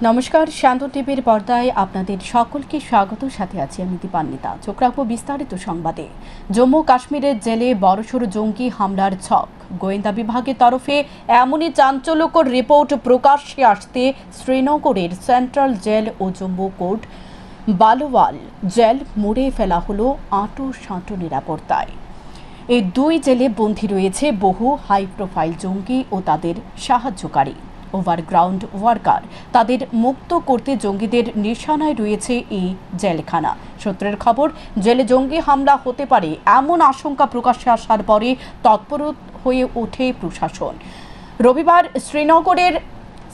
নমস্কার, শান্ত টিভির পর্দায় আপনাদের সকলকে স্বাগত। সাথে আছি আমি দীপান্বিতা। চোখ রাখবো বিস্তারিত সংবাদে। জম্মু কাশ্মীরের জেলে বড়সড় জঙ্গি হামলার ছক। গোয়েন্দা বিভাগের তরফে এমনই চাঞ্চল্যকর রিপোর্ট প্রকাশ্যে আসতে শ্রীনগরের সেন্ট্রাল জেল ও জম্মু কোর্ট বালোয়াল জেল মুড়ে ফেলা হলো আঁটো সাঁটো নিরাপত্তায়। এই দুই জেলে বন্দী রয়েছে বহু হাই প্রোফাইল জঙ্গি ও তাদের সাহায্যকারী ওভারগ্রাউন্ড ওয়ার্কার। তাদের মুক্ত করতে জঙ্গিদের নিশানায় রয়েছে এই জেলখানা। সূত্রের খবর, জেলে জঙ্গি হামলা হতে পারে এমন আশঙ্কা প্রকাশ্যে আসার পরে তৎপর হয়ে ওঠে প্রশাসন। রবিবার শ্রীনগরের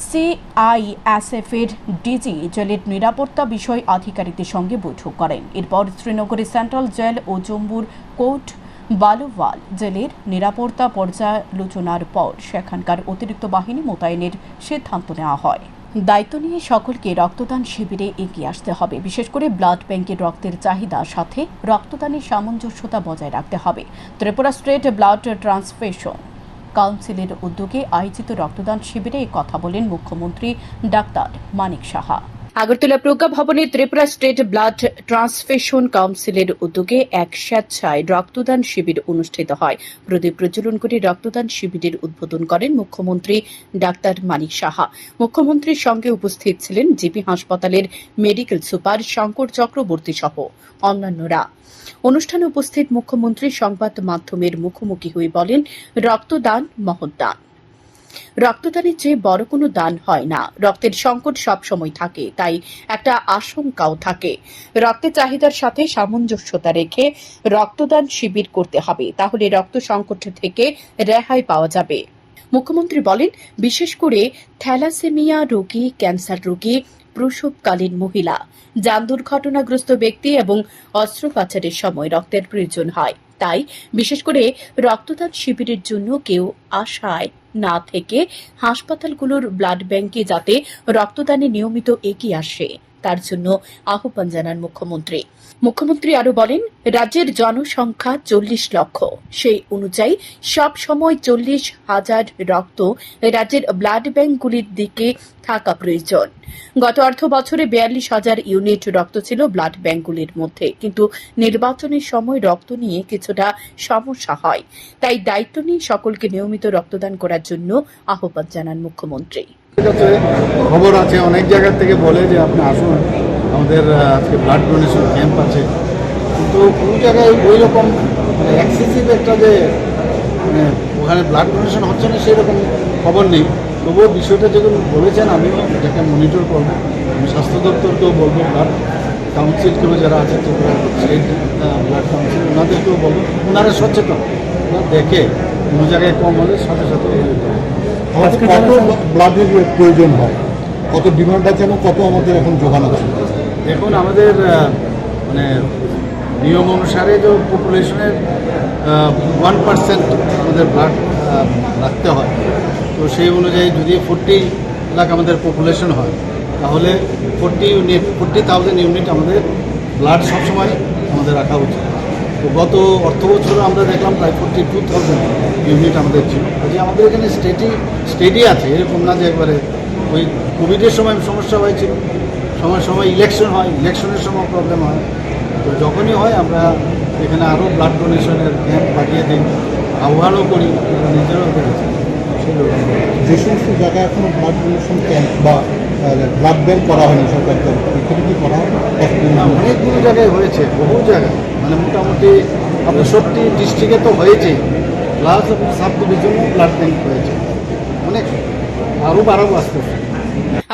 সিআইএসএফ এর ডিজি জেলের নিরাপত্তা বিষয় আধিকারিকদের সঙ্গে বৈঠক করেন। এরপর শ্রীনগরের সেন্ট্রাল জেল ও জম্মুর কোর্ট বালোয়াল জেলের নিরাপত্তা পর্যালোচনার পর সেখানকার অতিরিক্ত বাহিনী মোতায়েনের সিদ্ধান্ত নেওয়া হয়। দায়িত্ব নিয়ে সকলকে রক্তদান শিবিরে এগিয়ে আসতে হবে। বিশেষ করে ব্লাড ব্যাংকের রক্তের চাহিদার সাথে রক্তদানের সামঞ্জস্যতা বজায় রাখতে হবে। ত্রিপুরা স্টেট ব্লাড ট্রান্সফিউশন কাউন্সিলের উদ্যোগে আয়োজিত রক্তদান শিবিরে কথা বলেন মুখ্যমন্ত্রী ডাক্তার মানিক সাহা। আগরতলা প্রজ্ঞা ভবনে ত্রিপুরা স্টেট ব্লাড ট্রান্সফিউশন কাউন্সিলের উদ্যোগে এক স্বেচ্ছায় রক্তদান শিবির অনুষ্ঠিত হয়। প্রদীপ প্রজ্বলন করে রক্তদান শিবিরের উদ্বোধন করেন মুখ্যমন্ত্রী ডাক্তার মানিক সাহা। মুখ্যমন্ত্রীর সঙ্গে উপস্থিত ছিলেন জিপি হাসপাতালের মেডিকেল সুপার শঙ্কর চক্রবর্তী সহ অন্যান্যরা। অনুষ্ঠানে উপস্থিত মুখ্যমন্ত্রী সংবাদ মাধ্যমের মুখোমুখি হয়ে বলেন, রক্তদান মহৎ দান। রক্তদানের চেয়ে বড় কোনো দান হয় না। রক্তের সংকট সব সময় থাকে, তাই একটা আশঙ্কাও থাকে। রক্তের চাহিদার সাথে সামঞ্জস্যতা রেখে রক্তদান শিবির করতে হবে, তাহলে রক্ত সংকট থেকে রেহাই পাওয়া যাবে। মুখ্যমন্ত্রী বলেন, বিশেষ করে থ্যালাসেমিয়া রোগী, ক্যান্সার রোগী, প্রসবকালীন মহিলা, যান দুর্ঘটনাগ্রস্ত ব্যক্তি এবং অস্ত্রোপচারের সময় রক্তের প্রয়োজন হয়। তাই বিশেষ করে রক্তদান শিবিরের জন্য কেউ আশায় না থেকে হাসপাতালগুলোর ব্লাড ব্যাংকে যাতে রক্তদানে নিয়মিত এগিয়ে আসে, তার জন্য আহ্বান জানান মুখ্যমন্ত্রী। মুখ্যমন্ত্রী আরো বলেন, রাজ্যের জনসংখ্যা 40 লক্ষ। সেই অনুযায়ী সব সময় 40,000 রক্ত রাজ্যের ব্লাড ব্যাংকগুলির দিকে থাকা প্রয়োজন। গত অর্থ বছরে 42,000 ইউনিট রক্ত ছিল ব্লাড ব্যাংকগুলির মধ্যে, কিন্তু নির্বাচনের সময় রক্ত নিয়ে কিছুটা সমস্যা হয়। তাই দায়িত্ব নিয়ে সকলকে নিয়মিত রক্তদান করার জন্য আহ্বান জানান মুখ্যমন্ত্রী। খবর আছে, অনেক জায়গা থেকে বলে যে আপনি আসুন, আমাদের আজকে ব্লাড ডোনেশন ক্যাম্প আছে, কিন্তু কোনো জায়গায় ওই রকম এক্সেসিভ একটা যে ওখানে ব্লাড ডোনেশন হচ্ছে না সেরকম খবর নেই। তবুও বিষয়টা যখন বলেছেন, আমিও এটাকে মনিটর করবো। আমি স্বাস্থ্য দপ্তরকেও বলবো, ব্লাড কাউন্সিলকেও যারা আছে স্টেট ব্লাড কাউন্সিল ওনাদেরকেও বলবো, ওনারা সচেতন, ওনারা দেখে কোনো জায়গায় কম হলে সাথে সাথে কত ব্লাডের প্রয়োজন হয়, কত ডিমান্ড আছে এবং কত আমাদের এখন যোগান আছে? এখন আমাদের মানে নিয়ম অনুসারে যে পপুলেশনের 1% আমাদের ব্লাড রাখতে হয়, তো সেই অনুযায়ী যদি 40 লাখ আমাদের পপুলেশন হয়, তাহলে 40,000 ইউনিট আমাদের ব্লাড সবসময় আমাদের রাখা উচিত। তো গত অর্থ বছরও আমরা দেখলাম প্রায় 42,000 ইউনিট আমাদের ছিল। কাজে আমাদের এখানে স্টেডি আছে, এরকম না যে একবারে ওই কোভিডের সময় সমস্যা হয়েছিল, সময় ইলেকশন হয়, ইলেকশনের সময় প্রবলেম হয়। তো যখনই হয় আমরা এখানে আরও ব্লাড ডোনেশনের ক্যাম্প বাড়িয়ে দিই, আহ্বানও করি, নিজেরাও দেখেছি। যে সমস্ত জায়গায় এখনো ব্লাড ডোনেশন ক্যাম্প বা ব্লাড ব্যাংক করা হয়নি সরকার তরফ এখানে কি করা হয়? অনেকগুলো জায়গায় হয়েছে, বহু জায়গায়, মানে মোটামুটি আপনার 70 ডিস্ট্রিক্টে তো হয়েছে, প্লাস সাব ডিভিশনেও ব্লাড ব্যাংক হয়েছে, অনেক আরও বাড়াবো আস্তে আস্তে।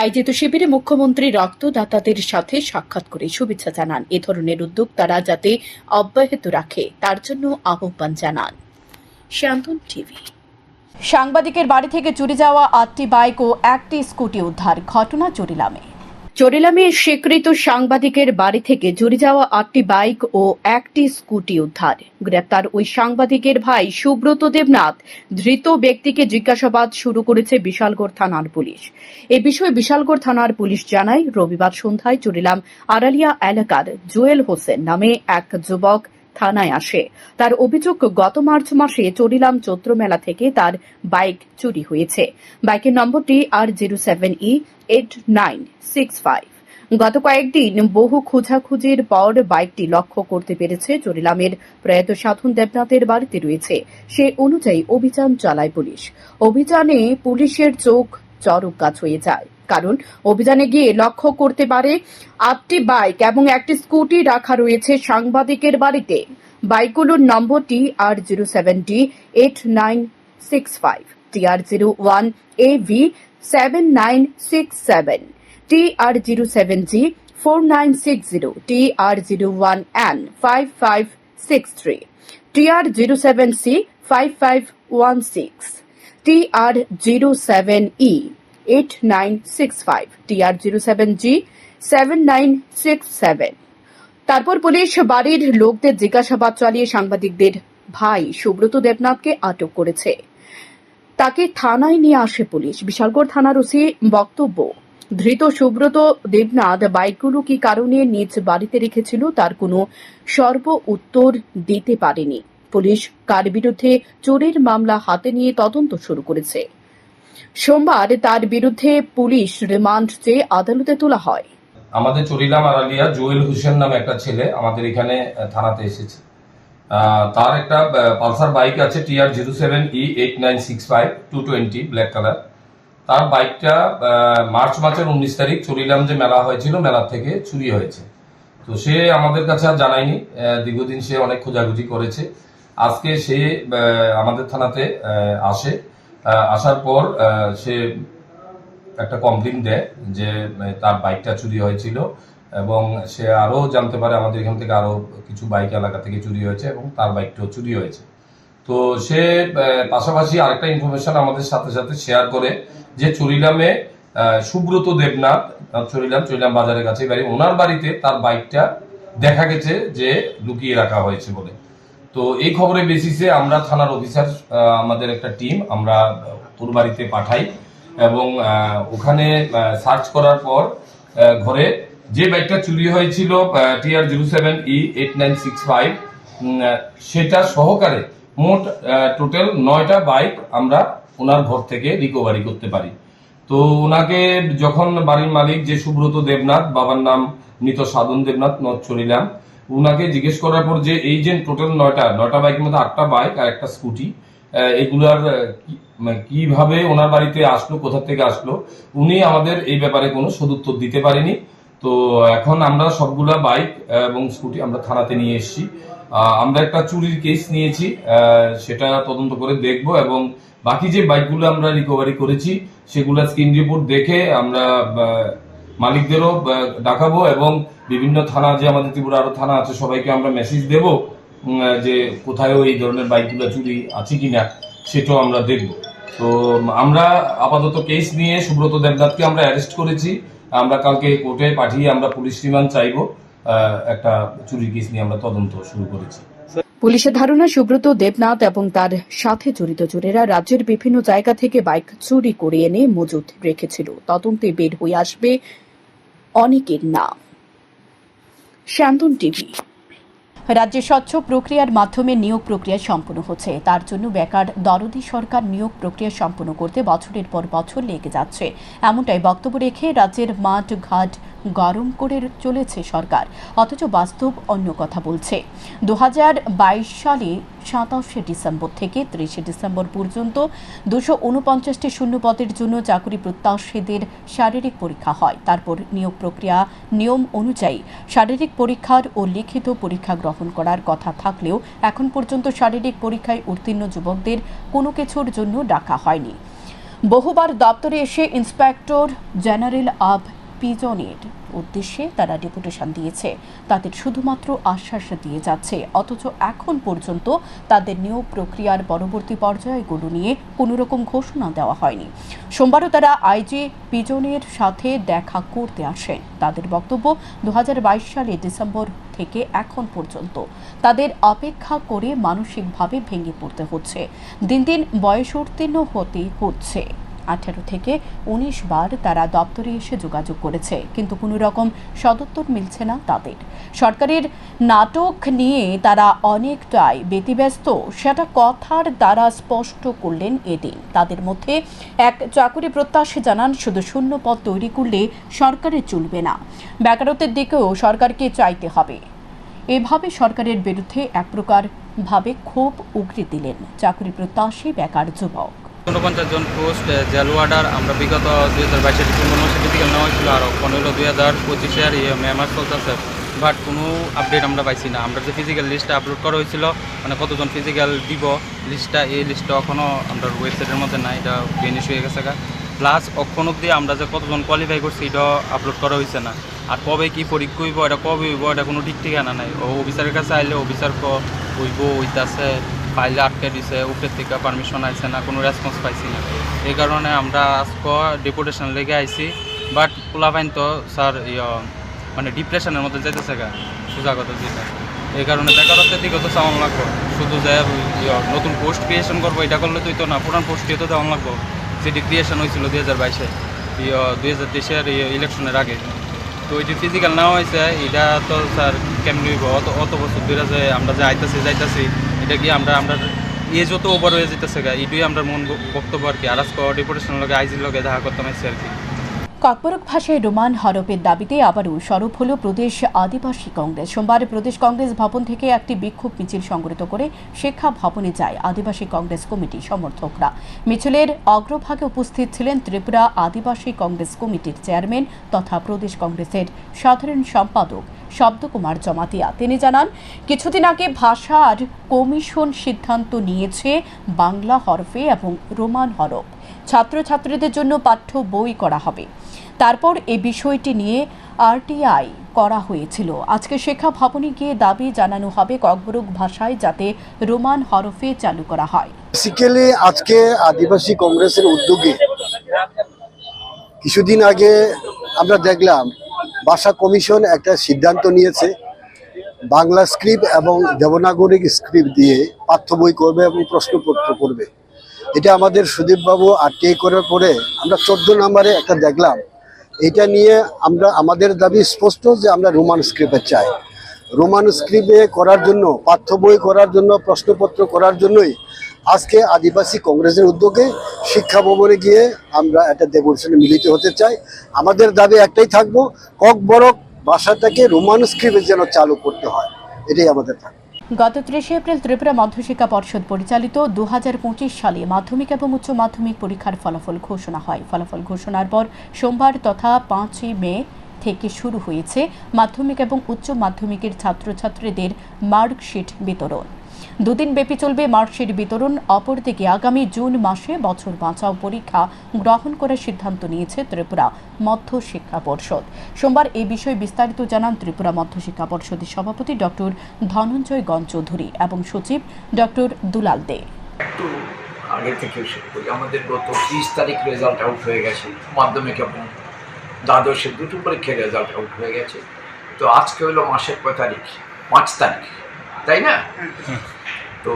আয়োজিত শিবিরে মুখ্যমন্ত্রী রক্তদাতাদের সাথে সাক্ষাৎ করে শুভেচ্ছা জানান। এ ধরনের উদ্যোগ তারা যাতে অব্যাহত রাখে তার জন্য আহ্বান জানান। শান্তন টিভি। সাংবাদিকের বাড়ি থেকে চুরি যাওয়া 8টি বাইক ও 1টি স্কুটি উদ্ধার। ঘটনা চরিলামে স্বীকৃত সাংবাদিকের বাড়ি থেকে চুরি যাওয়া 8টি বাইক ও 1টি স্কুটি উদ্ধার। গ্রেপ্তার ওই সাংবাদিকের ভাই সুব্রত দেবনাথ। ধৃত ব্যক্তিকে জিজ্ঞাসাবাদ শুরু করেছে বিশালগড় থানার পুলিশ। এ বিষয়ে বিশালগড় থানার পুলিশ জানায়, রবিবার সন্ধ্যায় চরিলাম আড়ালিয়া এলাকার জুয়েল হোসেন নামে এক যুবক থানায় আসে। তার অভিযোগ, গত মার্চ মাসে চরিলাম চৈত্র মেলা থেকে তার বাইক চুরি হয়েছে। বাইকের নম্বরটি R07E8965। গত কয়েকদিন বহু খোঁজাখুঁজির পর বাইকটি লক্ষ্য করতে পেরেছে চরিলামের প্রয়াত সাধন দেবনাথের বাড়িতে রয়েছে। সে অনুযায়ী অভিযান চালায় পুলিশ। অভিযানে পুলিশের চোখ চরক গাছ হয়ে যায়, কারণ অভিযানে গিয়ে লক্ষ্য করতে পারে 8টি বাইক এবং একটি স্কুটি রাখা রয়েছে সাংবাদিকের বাড়িতে। বাইকগুলোর নম্বরটি R07D8965, TR01AV7967, TR07G4960, TR01N5563, TR07C5516, TR07E8965, TR07G7967। তারপর পুলিশ বাড়ির লোকদের জিজ্ঞাসাবাদ চালিয়ে সাংবাদিকদের ভাই সুব্রত দেবনাথকে আটক করেছে। তাকে থানায় নিয়ে আসে পুলিশ। বিশালগড় থানার ওসি বক্তব্য, ধৃত সুব্রত দেবনাথ বাইকগুলো কি কারণে নিজ বাড়িতে রেখেছিল তার কোনো সর্ব উত্তর দিতে পারেনি। পুলিশ কার বিরুদ্ধে চোরের মামলা হাতে নিয়ে তদন্ত শুরু করেছে। সোমবার তার বিরুদ্ধে পুলিশ রিমান্ড চেয়ে আদালতে তোলা হয়। আমাদের চরিলাম আড়ালিয়া জুয়েল হোসেন নামে একটা ছেলে আমাদের এখানে থানাতে এসেছে। তার একটা পালসার বাইক আছে TR07E8965 220 ব্ল্যাক কালার। তার বাইকটা মার্চ মাসের 19 তারিখ চরিলাম যে মেলা হয়েছিল মেলা থেকে চুরি হয়েছে। তো সে আমাদের কাছে আর জানায়নি, দীর্ঘদিন সে অনেক খোঁজাখুঁজি করেছে। আজকে সে আমাদের থানাতে আসে। আসার পর সে একটা কমপ্লেন দেয় যে তার বাইকটা চুরি হয়েছিল এবং সে আরো জানতে পারে আমাদের এখান থেকে আরো কিছু বাইক এলাকা থেকে চুরি হয়েছে এবং তার বাইকটাও চুরি হয়েছে। তো সে পাশাপাশি আরেকটা ইনফরমেশন আমাদের সাথে সাথে শেয়ার করে যে চরিলামে সুব্রত দেবনাথ, চরিলাম বাজারের কাছে বাড়ি, ওনার বাড়িতে তার বাইকটা দেখা গেছে যে লুকিয়ে রাখা হয়েছে বলে। তো এই খবরের বেসিসে আমরা থানার অফিসার, আমাদের একটা টিম আমরা ওর বাড়িতে পাঠাই এবং ওখানে সার্চ করার পর ঘরে যে বাইকটা চুরি হয়েছিল TR07E8965 সেটা সহকারে মোট টোটাল 9টা বাইক আমরা ওনার ঘর থেকে রিকভারি করতে পারি। তো ওনাকে যখন বাড়ির মালিক যে সুব্রত দেবনাথ, বাবার নাম মৃত সাধন দেবনাথ, নর্থ চরিলাম, ওনাকে জিজ্ঞেস করার পর যে এই যে টোটাল 9টা বাইকের মধ্যে 8টা বাইক আর একটা স্কুটি, এগুলার কিভাবে ওনার বাড়িতে আসলো, কোথা থেকে আসলো, উনি আমাদের এই ব্যাপারে কোনো সদুত্তর দিতে পারেনি। তো এখন আমরা সবগুলা বাইক এবং স্কুটি আমরা থানাতে নিয়ে এসেছি। আমরা একটা চুরির কেস নিয়েছি, সেটা তদন্ত করে দেখব এবং বাকি যে বাইকগুলো আমরা রিকভারি করেছি সেগুলো স্ক্রিন রিপোর্ট দেখে আমরা মালিকদেরও ডাকাবো এবং বিভিন্ন থানা, যে আমাদের ত্রিপুরা আরো থানা আছে, সবাইকে আমরা মেসেজ দেব যে কোথায়ও এই ধরনের বাইকগুলো চুরি আছে কিনা সেটাও আমরা দেখব। তো আমরা আপাতত কেস নিয়ে সুব্রত দেবনাথকে আমরা অ্যারেস্ট করেছি। আমরা কালকে কোর্টে পাঠিয়ে আমরা পুলিশ রিমান্ড চাইবো। একটা চুরির কেস নিয়ে আমরা তদন্ত শুরু করেছি। পুলিশের ধারণা, সুব্রত দেবনাথ এবং তার সাথে জড়িত চোরেরা রাজ্যের বিভিন্ন জায়গা থেকে বাইক চুরি করে এনে মজুত রেখেছিল। তদন্তে বের হয়ে আসবে অনেকের নাম। শান্তন টিভি। রাজ্যে স্বচ্ছ প্রক্রিয়ার মাধ্যমে নিয়োগ প্রক্রিয়া সম্পন্ন হচ্ছে। তার জন্য বেকার দরদি সরকার নিয়োগ প্রক্রিয়া সম্পন্ন করতে বছরের পর বছর লেগে যাচ্ছে, এমনটাই বক্তব্য রেখে রাজ্যের মাঠ ঘাট গরম করে চলেছে সরকার, অথচ বাস্তব অন্য কথা বলছে। 2022 সালে 27শে ডিসেম্বর থেকে 30শে ডিসেম্বর পর্যন্ত 249টি শূন্য পদের জন্য চাকরি প্রত্যাশীদের শারীরিক পরীক্ষা হয়। তারপর নিয়োগ প্রক্রিয়া নিয়ম অনুযায়ী শারীরিক পরীক্ষার ও লিখিত পরীক্ষা গ্রহণ করার কথা থাকলেও এখন পর্যন্ত শারীরিক পরীক্ষায় উত্তীর্ণ যুবকদের কোনো কিছুর জন্য ডাকা হয়নি। বহুবার দপ্তরে এসে ইন্সপেক্টর জেনারেল অব পিজনের উদ্দেশ্যে তারা ডেপুটেশন দিয়েছে, তাদের শুধুমাত্র আশ্বাস দিয়ে যাচ্ছে, অথচ এখন পর্যন্ত তাদের নিয়োগ প্রক্রিয়ার পরবর্তী পর্যায়গুলো নিয়ে কোনো রকম ঘোষণা দেওয়া হয়নি। সোমবারও তারা আইজি পিজনের সাথে দেখা করতে আসেন। তাদের বক্তব্য, 2022 সালে ডিসেম্বর থেকে এখন পর্যন্ত তাদের অপেক্ষা করে মানসিকভাবে ভেঙে পড়তে হচ্ছে। দিন দিন বয়স উত্তীর্ণ হতে হচ্ছে। 18 থেকে 19 বার তারা দপ্তরে এসে যোগাযোগ করেছে, কিন্তু কোনো রকম সদুত্তর মিলছে না তাদের। সরকারের নাটক নিয়ে তারা অনেকটাই ব্যতিব্যস্ত, সেটা কথার দ্বারা স্পষ্ট করলেন এদিন। তাদের মধ্যে এক চাকুরি প্রত্যাশী জানান, শুধু শূন্য পদ তৈরি করলে সরকারের চলবে না, বেকারত্বের দিকেও সরকারকে চাইতে হবে। এভাবে সরকারের বিরুদ্ধে এক প্রকার ভাবে ক্ষোভ উগরে দিলেন চাকরি প্রত্যাশী বেকার যুবক। 49 জন পোস্ট জেল ওয়ার্ডার আমরা বিগত 2022 ডিসেম্বর মাসে ফিজিক্যাল নেওয়া হয়েছিল, আর 15 2025 মে মাস চলতেছে, বাট কোনো আপডেট আমরা পাইছি না। আমরা যে ফিজিক্যাল লিস্টটা আপলোড করা হয়েছিল, মানে কতজন ফিজিক্যাল দিব লিস্টটা, এই লিস্টটা এখনও আমরা ওয়েবসাইটের মধ্যে নাই, এটা বেনিশ হয়ে গেছে। প্লাস অক্ষণ অব্দি আমরা যে কতজন কোয়ালিফাই করছি এটাও আপলোড করা হয়েছে না। আর কবে কি পরীক্ষা হইব, এটা কবে হইব, এটা কোনো ঠিক ঠিকানা নাই। অফিসারের কাছে আইলে অফিসার হইব হইতাছে, ফাইলে আটকে দিছে, উপরের থেকে পারমিশন আইছে না, কোনো রেসপন্স পাইছি না। এই কারণে আমরা আজকে ডেপুটেশন লেগে আইছি। বাট পোলাপাইন তো স্যার মানে ডিপ্রেশনের মধ্যে যেতেছে সোজা কথা যেটা। এই কারণে বেকারত্বের দিকে তো চাওয়ান লাগবো, শুধু যে নতুন পোস্ট ক্রিয়েশন করবো এটা করলে তো না, পুরান পোস্ট দিয়ে তো দেওয়ান লাগবো, যেটি ক্রিয়েশন হয়েছিল 2022-এ 2023-এর ইলেকশনের আগে। তো ওই যে ফিজিক্যাল নেওয়া হয়েছে এটা তো স্যার কেমনি হইব, অত বছর ধরে যে আমরা যে যাইতাছি এটা কি আমরা যত ওভার হয়ে যেতেছে এটাই আমরা মন বক্তব্য আর কি। আর আজকে ডেপুটেশনের লগে আইজির লগে দেখা করতাম আর কি। ককবরক ভাষায় রোমান হরফের দাবিতে আবারও সরব হল প্রদেশ আদিবাসী কংগ্রেস। সোমবার প্রদেশ কংগ্রেস ভবন থেকে একটি বিক্ষোভ মিছিল সংগঠিত করে শিক্ষা ভবনে যায় আদিবাসী কংগ্রেস কমিটি সমর্থকরা। মিছিলের অগ্রভাগে উপস্থিত ছিলেন ত্রিপুরা আদিবাসী কংগ্রেস কমিটির চেয়ারম্যান তথা প্রদেশ কংগ্রেসের সাধারণ সম্পাদক শব্দকুমার জমাতিয়া। তিনি জানান, কিছুদিন আগে ভাষার কমিশন সিদ্ধান্ত নিয়েছে বাংলা হরফে এবং রোমান হরফ ছাত্রছাত্রীদের জন্য পাঠ্য বই করা হবে। তারপর এই বিষয়টি নিয়ে আরটিআই করা হয়েছিল। আজকে শিক্ষা ভবনে গিয়ে দাবি জানানো হবে ককবরক ভাষায় যাতে রোমান হরফে চালু করা হয়। বেসিক্যালি আজকে আদিবাসী কংগ্রেসের উদ্যোগে কিছুদিন আগে আমরা দেখলাম ভাষা কমিশন একটা সিদ্ধান্ত নিয়েছে, বাংলা স্ক্রিপ্ট এবং দেবনাগরিক স্ক্রিপ্ট দিয়ে পাঠ্য বই করবে এবং প্রশ্নপত্র করবে। এটা আমাদের সুদীপবাবু আরটিআই করার পরে আমরা 14 নম্বরে একটা দেখলাম। এটা নিয়ে আমাদের দাবি স্পষ্ট যে আমরা রোমান স্ক্রিপ্টে চাই। রোমান স্ক্রিপ্টে করার জন্য, পাঠ্য বই করার জন্য, প্রশ্নপত্র করার জন্যই আজকে আদিবাসী কংগ্রেসের উদ্যোগে শিক্ষা ভবনে গিয়ে আমরা একটা ডেপুটেশনে মিলিত হতে চাই। আমাদের দাবি একটাই থাকবো, ককবরক ভাষাটাকে রোমান স্ক্রিপ্টে যেন চালু করতে হয়, এটাই আমাদের থাকবে। গত 30 এপ্রিল ত্রিপুরা মধ্যশিক্ষা পর্ষদ পরিচালিত 2025 সালে মাধ্যমিক এবং উচ্চ মাধ্যমিক পরীক্ষার ফলাফল ঘোষণা হয়। ফলাফল ঘোষণার পর সোমবার তথা 5 মে থেকে শুরু হয়েছে মাধ্যমিক এবং উচ্চ মাধ্যমিকের ছাত্রছাত্রীদের মার্কশিট বিতরণ। দুদিন ব্যাপী চলবে মার্কশিট বিতরণ। অপরদিকে আগামী জুন মাসে বছর বাঁচাও পরীক্ষা গ্রহণ করার সিদ্ধান্ত নিয়েছে ত্রিপুরা মধ্য শিক্ষা পর্ষদ। সোমবার এই বিষয়ে বিস্তারিত জানান ত্রিপুরা মধ্য শিক্ষা পর্ষদের সভাপতি ডক্টর ধনঞ্জয় গণ চৌধুরী এবং সচিব ডক্টর দুলাল দে। আগে থেকে শুরু করি, আমাদের গত 30 তারিখ রেজাল্ট আউট হয়ে গেছে, মাধ্যমিক এবং দ্বাদশের দুটো পরীক্ষার রেজাল্ট আউট হয়ে গেছে। তো আজকে হলো মাসের 5 তারিখ, তাই না? তো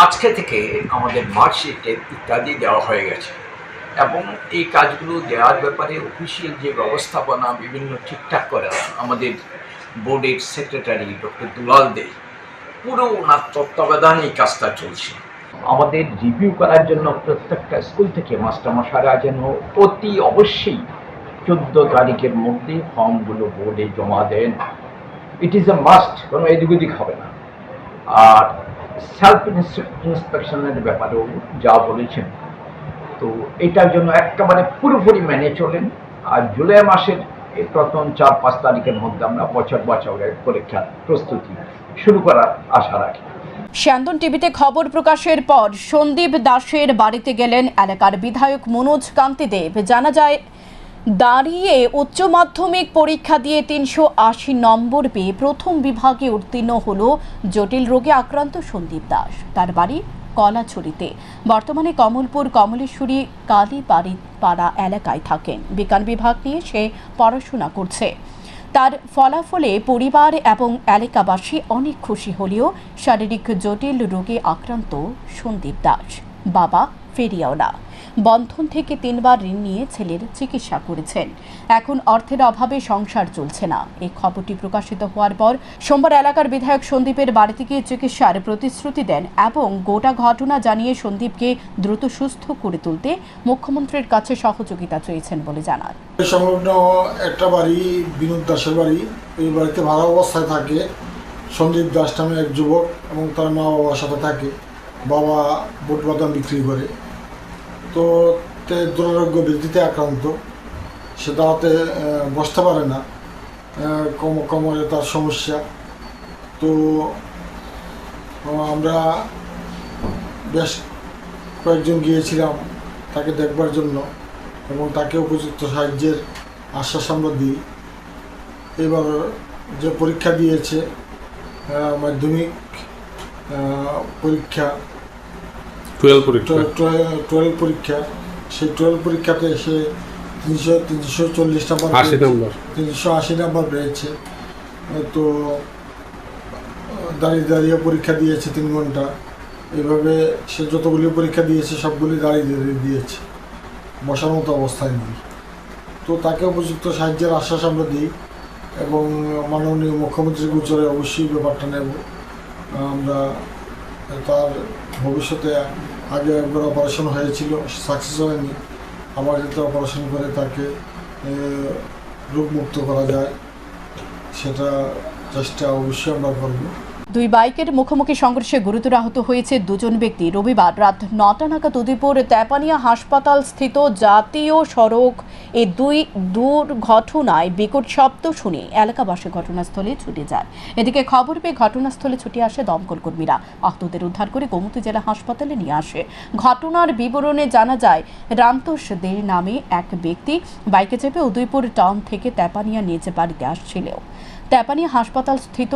আজকে থেকে আমাদের মার্কশিটে ইত্যাদি দেওয়া হয়ে গেছে এবং এই কাজগুলো দেওয়ার ব্যাপারে অফিসিয়াল যে ব্যবস্থাপনা বিভিন্ন ঠিকঠাক করা আমাদের বোর্ডের সেক্রেটারি ডক্টর দুলাল দে, পুরো ওনার তত্ত্বাবধানে এই কাজটা চলছে। আমাদের রিভিউ করার জন্য প্রত্যেকটা স্কুল থেকে মাস্টারমশাইরা যেন অতি অবশ্যই 14 তারিখের মধ্যে ফর্মগুলো বোর্ডে জমা দেন। ইট ইজ এ মাস্ট, কোনো এদিক ওদিক হবে না। আর সেলফ ইন্সপেকশনের ব্যাপারেও যা বলেছেন, তো এটার জন্য একেবারে পুরোপুরি মেনে চলেন। আর জুলাই মাসের প্রথম 4-5 তারিখের মধ্যে আমরা বছর বাঁচাওয়ের পরীক্ষার প্রস্তুতি শুরু করার আশা রাখি। স্যান্দন টিভিতে খবর প্রকাশের পর সন্দীপ দাসের বাড়িতে গেলেন এলাকার বিধায়ক মনোজ কান্তি দেব। জানা যায়, দাঁড়িয়ে উচ্চ মাধ্যমিক পরীক্ষা দিয়ে 380 নম্বর পেয়ে প্রথম বিভাগে উত্তীর্ণ হল জটিল রোগে আক্রান্ত সন্দীপ দাস। তার বাড়ি কলাছড়িতে। বর্তমানে কমলপুর কমলেশ্বরী কালীবাড়ি পাড়া এলাকায় থাকেন। বিজ্ঞান বিভাগ নিয়ে সে পড়াশোনা করছে। তার ফলাফলে পরিবার এবং এলাকাবাসী অনেক খুশি হলেও শারীরিক জটিল রোগে আক্রান্ত সন্দীপ দাস বাবা ফেরিয়াওলা। বন্ধন থেকে 3 বার ঋণ নিয়ে ছেলের চিকিৎসা করেছেন। এখন অর্থের অভাবে সংসার চলছে না। এই খবরটি প্রকাশিত হওয়ার পর সোমবার এলাকার বিধায়ক সন্দীপের বাড়িতে গিয়ে চিকিৎসার প্রতিশ্রুতি দেন এবং গোটা ঘটনা জানিয়ে সন্দীপকে দ্রুত সুস্থ করে তুলতে মুখ্যমন্ত্রীর কাছে সহযোগিতা চেয়েছেন বলে জানান। সংলগ্ন একটা বাড়ি, বিনোদ দাসের বাড়ি, এই বাড়িতে ভাড়া অবস্থায় থাকে সন্দীপ দাস নামে এক যুবক এবং তার মা বাবার সাথে থাকে। বাবা বুট বাদাম বিক্রি করে, তো দুরারোগ্য বৃদ্ধিতে আক্রান্ত, সে দাঁড়াতে বসতে পারে না, কোমরে তার সমস্যা। তো আমরা বেশ কয়েকজন গিয়েছিলাম তাকে দেখবার জন্য এবং তাকে উপযুক্ত সাহায্যের আশ্বাস আমরা দিই। এবার যে পরীক্ষা দিয়েছে মাধ্যমিক পরীক্ষা, 12 পরীক্ষা, সেই 12 পরীক্ষাতে সে 340 নাম্বার 380 নাম্বার পেয়েছে। তো দাঁড়িয়ে পরীক্ষা দিয়েছে 3 ঘন্টা। এইভাবে সে যতগুলি পরীক্ষা দিয়েছে সবগুলি দাঁড়িয়ে দিয়েছে, বসার মতো অবস্থায় নেই। তো তাকে উপযুক্ত সাহায্যের আশ্বাস আমরা দিই এবং মাননীয় মুখ্যমন্ত্রীর গোচরে অবশ্যই ব্যাপারটা নেব। আমরা তার ভবিষ্যতে আগে একবার অপারেশন হয়েছিল, সাকসেস হয়নি, আবার যাতে অপারেশন করে তাকে রোগমুক্ত করা যায় সেটা চেষ্টা অবশ্যই আমরা করব। 2 বাইকের মুখোমুখি সংঘর্ষে গুরুতর আহত হয়েছে 2 জন ব্যক্তি। রবিবার রাত 9টা নাগাদ উদয়পুর তেপানিয়া হাসপাতাল স্থিত জাতীয় সড়ক এই দুর্ঘটনায় বিকট শব্দ শুনে এলাকাবাসী ঘটনাস্থলে ছুটে যায়। এদিকে খবর পেয়ে ঘটনাস্থলে ছুটে আসে দমকল কর্মীরা। আহতদের উদ্ধার করে গোমতী জেলা হাসপাতালে নিয়ে আসে। ঘটনার বিবরণে জানা যায়, রামতোষ দে নামে এক ব্যক্তি বাইকে চেপে উদয়পুর টাউন থেকে তেপানিয়া নিচে বাড়িতে আসছিল। তেপানিয়া হাসপাতাল স্থিত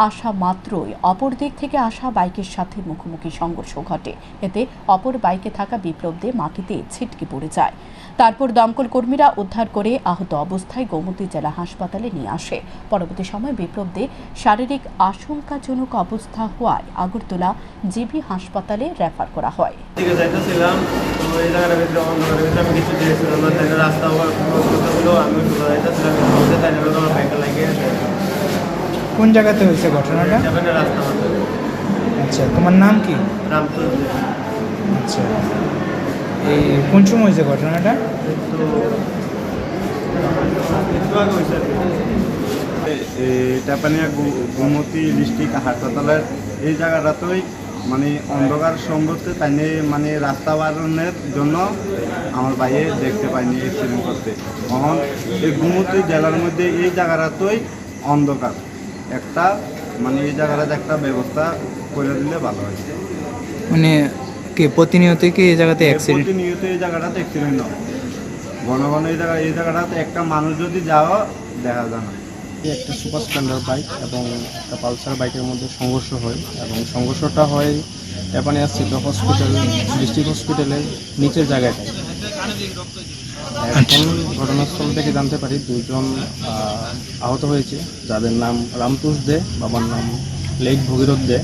আসা মাত্রই অপর দিক থেকে আসা বাইকের সাথে মুখোমুখি সংঘর্ষ ঘটে। এতে অপর বাইকে থাকা বিপ্লব দে মাটিতে ছিটকে পড়ে যায়। তারপর দমকল কর্মীরা উদ্ধার করে আহত অবস্থায় গোমতী জেলা হাসপাতালে নিয়ে আসে। পরবর্তী সময় বিপ্লব দে শারীরিক আশঙ্কাজনক অবস্থা হওয়ায় আগরতলা জিবি হাসপাতালে রেফার করা হয়। কোন জায়গাতে হয়েছে ঘটনাটা? আচ্ছা, তোমার নাম কি? রামতোষ। আচ্ছা, এই কোন সময় হয়েছে ঘটনাটা? টাপানিয়া গোমতী ডিস্ট্রিক্ট হাসপাতালের এই জায়গাটাতেই মানে অন্ধকার সম্পর্কে তাই মানে রাস্তা বাড়ানোর জন্য আমার ভাইয়ে দেখতে পাইনি অ্যাক্সিডেন্ট করতে। তখন এই গোমতী জেলার মধ্যে এই জায়গাটাতেই অন্ধকার একটা মানে এই জায়গাটাতে একটা ব্যবস্থা করে দিলে ভালো হয়। মানে কি প্রতিনিয়ত কি এই জায়গাতে অ্যাক্সিডেন্ট? প্রতিনিয়ত এই জায়গাটাতে অ্যাক্সিডেন্ট হয়, ঘন ঘন এই জায়গাটাতে একটা মানুষ যদি যাওয়া দেখা যায় না। একটা সুপার স্প্লেন্ডার বাইক এবং একটা পালসার বাইকের মধ্যে সংঘর্ষ হয় এবং সংঘর্ষটা হয় তেপানিয়া স্থিত হসপিটাল, ডিস্ট্রিক্ট হসপিটালের নিচের জায়গাটায়। এখন ঘটনাস্থল থেকে জানতে পারি 2 জন আহত হয়েছে, যাদের নাম রামতোষ দে, বাবার নাম লেক ভগীরথ দে,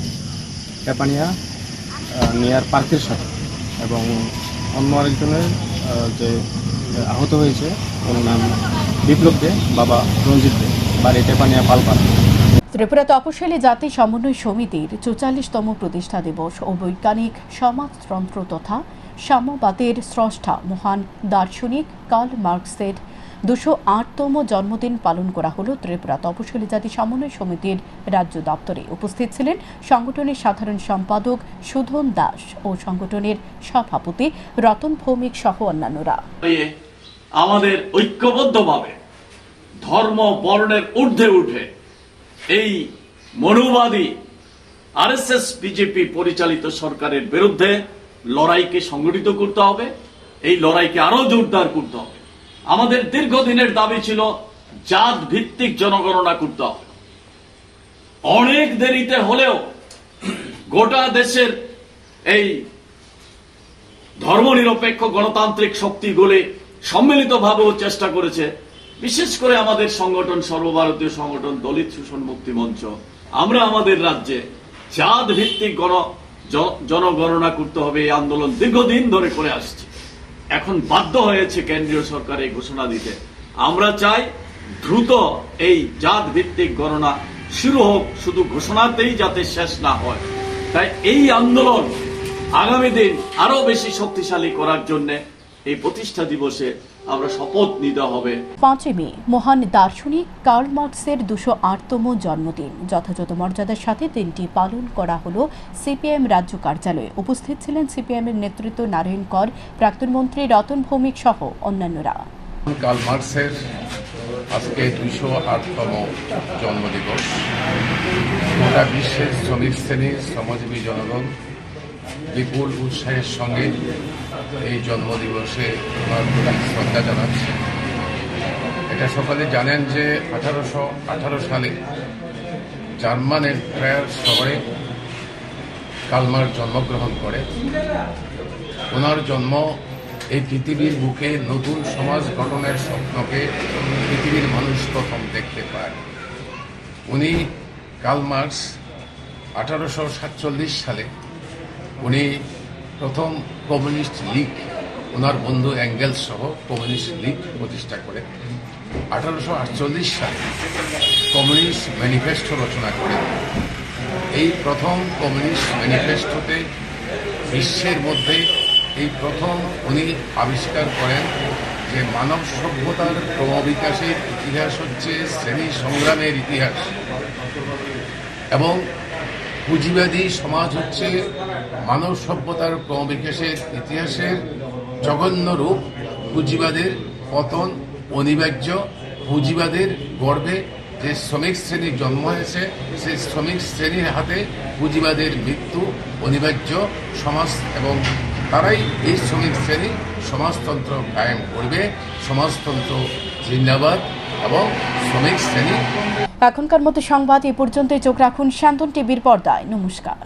তেপানিয়া নিয়ার পার্কের সাথে, এবং অন্য আরেকজনের যে আহত হয়েছে ওর নাম বিপ্লব দে, বাবা রঞ্জিত দে, বাড়ি তেপানিয়া পালপাল। ত্রিপুরা তপশিলি জাতি সমন্বয় সমিতির 44তম প্রতিষ্ঠা দিবস ও বৈজ্ঞানিক সমাজতন্ত্র তথা সাম্যবাদের স্রষ্টা মহান দার্শনিক কার্ল মার্কসের 208তম জন্মদিন পালন করা হলো ত্রিপুরা তপশিলি জাতি সমন্বয় সমিতির রাজ্য দপ্তরে। উপস্থিত ছিলেন সংগঠনের সাধারণ সম্পাদক সুধন দাস ও সংগঠনের সভাপতি রতন ভৌমিক সহ অন্যান্যরা। আমাদের ঐক্যবদ্ধভাবে ধর্ম বর্ণের ঊর্ধ্বে উঠে এই মনুবাদী আরএসএস বিজেপি পরিচালিত সরকারের বিরুদ্ধে লড়াইকে সংগঠিত করতে হবে। এই লড়াইকে আরো জোরদার করতে হবে। আমাদের দীর্ঘদিনের দাবি ছিল জাত ভিত্তিক জনগণনা করতে হবে। অনেক দেরিতে হলেও গোটা দেশের এই ধর্মনিরপেক্ষ গণতান্ত্রিক শক্তিগুলি সম্মিলিতভাবেও চেষ্টা করেছে। বিশেষ করে আমাদের সংগঠন সর্বভারতীয় সংগঠন দলিত শোষণ মুক্তি মঞ্চ, আমরা আমাদের রাজ্যে জাত ভিত্তিক জনগণনা করতে হবে এই আন্দোলন দীর্ঘদিন ধরে করে আসছি। এখন বাধ্য হয়েছে কেন্দ্রীয় সরকার এই ঘোষণা দিতে। আমরা চাই দ্রুত এই জাত ভিত্তিক গণনা শুরু হোক, শুধু ঘোষণাতেই যাতে শেষ না হয়। তাই এই আন্দোলন আগামী দিন আরো বেশি শক্তিশালী করার জন্য এই প্রতিষ্ঠা দিবসে আমরা শপথ নিতে হবে। 5 মে মহান দার্শনিক কার্ল মার্কসের 208তম জন্মদিন যথাযথ মর্যাদার সাথে দিনটি পালন করা হলো সিপিএম রাজ্য কার্যালয়ে। উপস্থিত ছিলেন সিপিএম এর নেতৃত্ব নারায়ণ কর, প্রাক্তন মন্ত্রী রতন ভৌমিক সহ অন্যান্যরা। কার্ল মার্কসের আজকে 208তম জন্মদিবস। গোটা বিশ্বের শ্রমিক শ্রেণীর শ্রমজীবী জনগণ বিপুল উৎসাহের সঙ্গে এই জন্মদিবসে ওনার প্রতি শ্রদ্ধা জানাচ্ছে। এটা সকলে জানেন যে 1818 সালে জার্মানের ট্রায়ার শহরে কার্ল মার্কস জন্মগ্রহণ করে। ওনার জন্ম এই পৃথিবীর বুকে নতুন সমাজ গঠনের স্বপ্নকে পৃথিবীর মানুষ প্রথম দেখতে পায়। উনি কার্ল মার্কস 1847 সালে উনি প্রথম কমিউনিস্ট লীগ, ওনার বন্ধু অ্যাঙ্গেলস সহ কমিউনিস্ট লীগ প্রতিষ্ঠা করে 1848 সালে কমিউনিস্ট ম্যানিফেস্টো রচনা করেন। এই প্রথম কমিউনিস্ট ম্যানিফেস্টোতে বিশ্বের মধ্যে এই প্রথম উনি আবিষ্কার করেন যে মানব সভ্যতার ক্রমবিকাশের ইতিহাস হচ্ছে শ্রেণী সংগ্রামের ইতিহাস এবং পুঁজিবাদী সমাজ হচ্ছে মানব সভ্যতার ক্রমবিকাশের ইতিহাসের জঘন্য রূপ। পুঁজিবাদের পতন অনিবার্য। পুঁজিবাদের গর্ভে যে শ্রমিক শ্রেণীর জন্ম হয়েছে সেই শ্রমিক শ্রেণীর হাতে পুঁজিবাদের মৃত্যু অনিবার্য। সমাজ এবং তারাই এই শ্রমিক শ্রেণী সমাজতন্ত্র কায়েম করবে। সমাজতন্ত্র জিন্দাবাদ এবং শ্রমিক শ্রেণী। এখনকার মতো সংবাদ এ পর্যন্তই। চোখ রাখুন শান্তন টিভির পর্দায়। নমস্কার।